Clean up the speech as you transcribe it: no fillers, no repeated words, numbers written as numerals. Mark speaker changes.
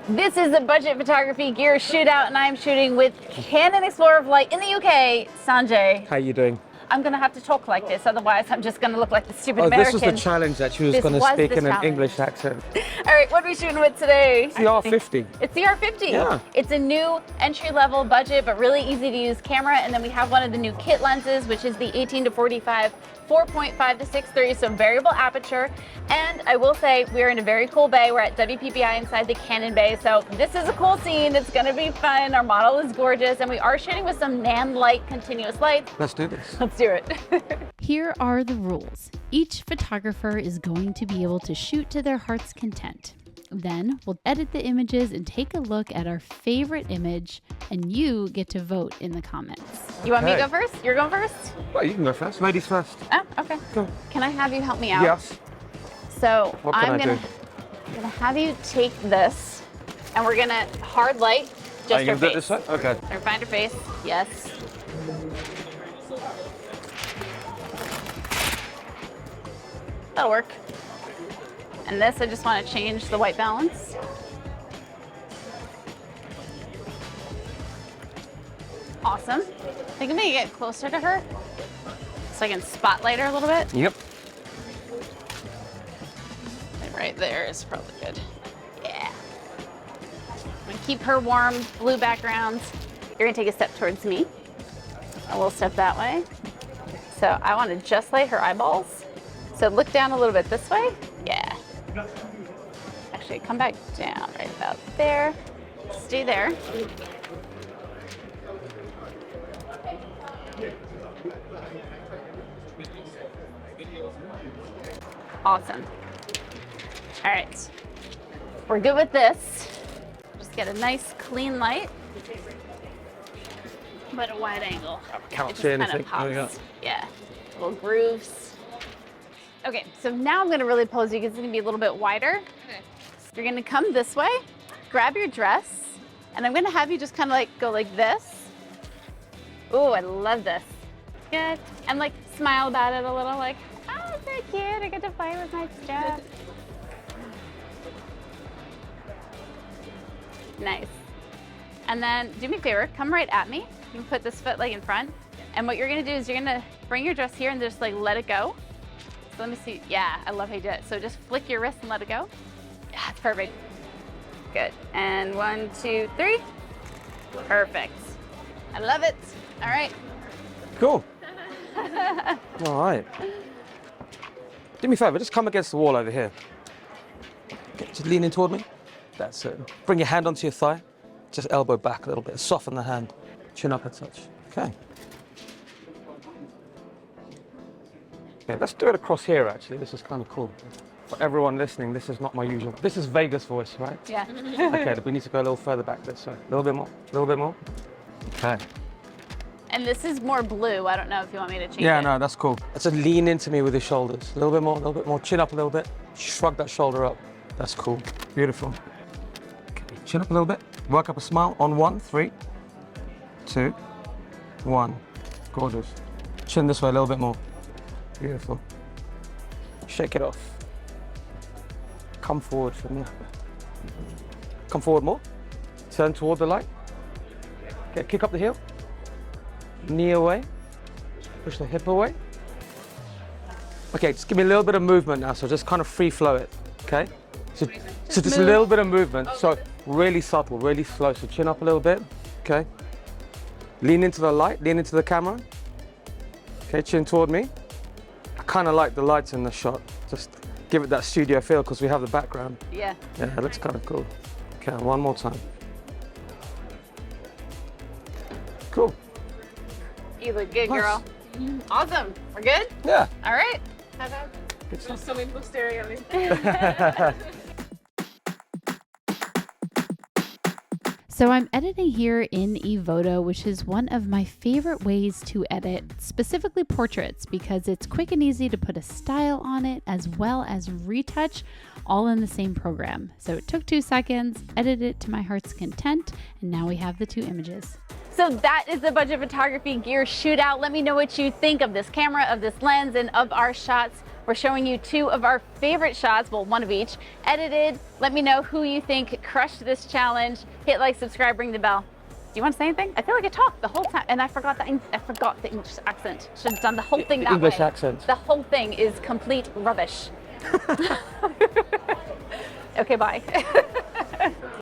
Speaker 1: This is a budget photography gear shootout, and I'm shooting with Canon Explorer of Light in the UK, SanJay.
Speaker 2: How you doing?
Speaker 1: I'm going to have to talk like this, otherwise I'm just going to look like the stupid American.
Speaker 2: This was the challenge that she was going to speak in an English accent.
Speaker 1: All right, what are we shooting with today?
Speaker 2: It's the R50.
Speaker 1: It's the R50.
Speaker 2: Yeah.
Speaker 1: It's a new entry-level budget, but really easy to use camera, and then we have one of the new kit lenses, which is the 18-45, 4.5 to 6.3, so variable aperture. And I will say we're in a very cool bay. We're at WPPI inside the Canon bay, so this is a cool scene. It's going to be fun. Our model is gorgeous, and we are shooting with some nan light continuous lights.
Speaker 2: Let's do this.
Speaker 1: Let's do it.
Speaker 3: Here are the rules. Each photographer is going to be able to shoot to their heart's content. Then we'll edit the images and take a look at our favorite image, and you get to vote in the comments.
Speaker 1: You want me to go first? You're going first?
Speaker 2: Well, you can go first. Ladies first.
Speaker 1: Oh, okay.
Speaker 2: Go.
Speaker 1: Can I have you help me out?
Speaker 2: Yes.
Speaker 1: So
Speaker 2: What can
Speaker 1: I'm
Speaker 2: I
Speaker 1: gonna have you take this, and we're gonna hard light just her face.
Speaker 2: This way? Okay.
Speaker 1: Or find her face. Yes. That'll work. And this, I just want to change the white balance. Awesome. I think I'm gonna get closer to her so I can spotlight her a little bit.
Speaker 2: Yep.
Speaker 1: Right there is probably good. Yeah. I'm gonna keep her warm, blue background. You're gonna take a step towards me. A little step that way. So I want to just light her eyeballs. So look down a little bit this way. Yeah. Actually, come back down right about there. Stay there. Awesome. All right, we're good with this. Just get a nice clean light, but a wide angle.
Speaker 2: Can't see anything.
Speaker 1: Pops. Yeah, little grooves. Okay, so now I'm gonna really pose you because it's gonna be a little bit wider. Okay. So you're gonna come this way, grab your dress, and I'm gonna have you just kind of like go like this. Ooh, I love this. Good, and like smile about it a little, like, oh, it's so cute. I get to play with my stuff. Nice. And then do me a favor, come right at me. You can put this foot like in front. And what you're gonna do is you're gonna bring your dress here and just like let it go. So let me see. Yeah, I love how you do it. So just flick your wrist and let it go. Yeah, it's perfect. Good. And 1, 2, 3. Perfect. I love it. All right.
Speaker 2: Cool. All right. Do me a favor, just come against the wall over here. Okay, just lean in toward me. That's it. Bring your hand onto your thigh. Just elbow back a little bit. Soften the hand. Chin up a touch. Okay. Okay, let's do it across here, actually. This is kind of cool. For everyone listening, this is not my usual. This is Vegas voice, right?
Speaker 1: Yeah.
Speaker 2: Okay, we need to go a little further back this way. A little bit more. A little bit more. Okay.
Speaker 1: And this is more blue. I don't know if you want me to change it.
Speaker 2: Yeah, no, that's cool. Let's just lean into me with your shoulders. A little bit more, a little bit more. Chin up a little bit. Shrug that shoulder up. That's cool. Beautiful. Chin up a little bit. Work up a smile on 1, 3, 2, 1. Gorgeous. Chin this way a little bit more. Beautiful. Shake it off. Come forward from there. Come forward more. Turn toward the light. Okay, kick up the heel. Knee away. Push the hip away. Okay, just give me a little bit of movement now, so just kind of free flow it. Okay? So just a little bit of movement. Okay. So really subtle, really slow. So chin up a little bit. Okay. Lean into the light, lean into the camera. Okay, chin toward me. I kind of like the lights in the shot. Just give it that studio feel because we have the background.
Speaker 1: Yeah.
Speaker 2: Yeah, it looks kind of cool. Okay, one more time. Cool.
Speaker 1: You look good,
Speaker 2: Nice.
Speaker 1: girl. Awesome. We're good?
Speaker 2: Yeah.
Speaker 1: All right.
Speaker 2: Good stuff.
Speaker 4: So many people staring at me.
Speaker 3: So I'm editing here in Evoto, which is one of my favorite ways to edit, specifically portraits, because it's quick and easy to put a style on it as well as retouch all in the same program. So it took 2 seconds, edited it to my heart's content, and now we have the 2 images.
Speaker 1: So that is the budget photography gear shootout. Let me know what you think of this camera, of this lens, and of our shots. We're showing you 2 of our favorite shots, well, 1 of each, edited. Let me know who you think crushed this challenge. Hit like, subscribe, ring the bell. Do you want to say anything? I feel like I talked the whole time, and I forgot the English accent. Should have done the whole thing that
Speaker 2: English
Speaker 1: way.
Speaker 2: accent.
Speaker 1: The whole thing is complete rubbish. Okay, bye.